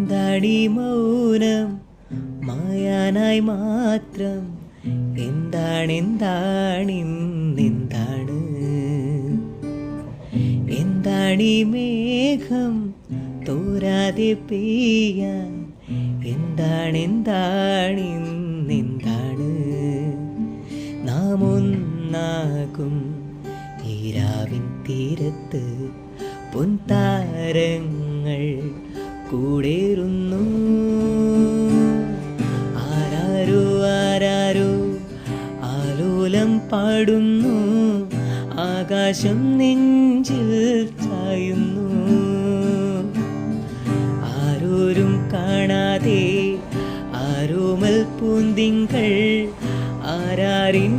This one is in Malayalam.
എന്താണീ മൗനം മായാനായി മാത്രം എന്താണെന്താണ് എന്താണീ മേഘം തോരാതെ പെയ്യാൻ എന്താണ് നാം ഒന്നാകും ഈരാവിൻ തീരത്ത് പൊൻതാരങ്ങൾ കൂടേറുന്നു. ആരാരോ ആലോലം പാടുന്നു, ആകാശം നെഞ്ചിൽ ചായുന്നു. ആരോരും കാണാതെ ആരോമൽ പൂന്തിങ്കൾ ആരാരിൻ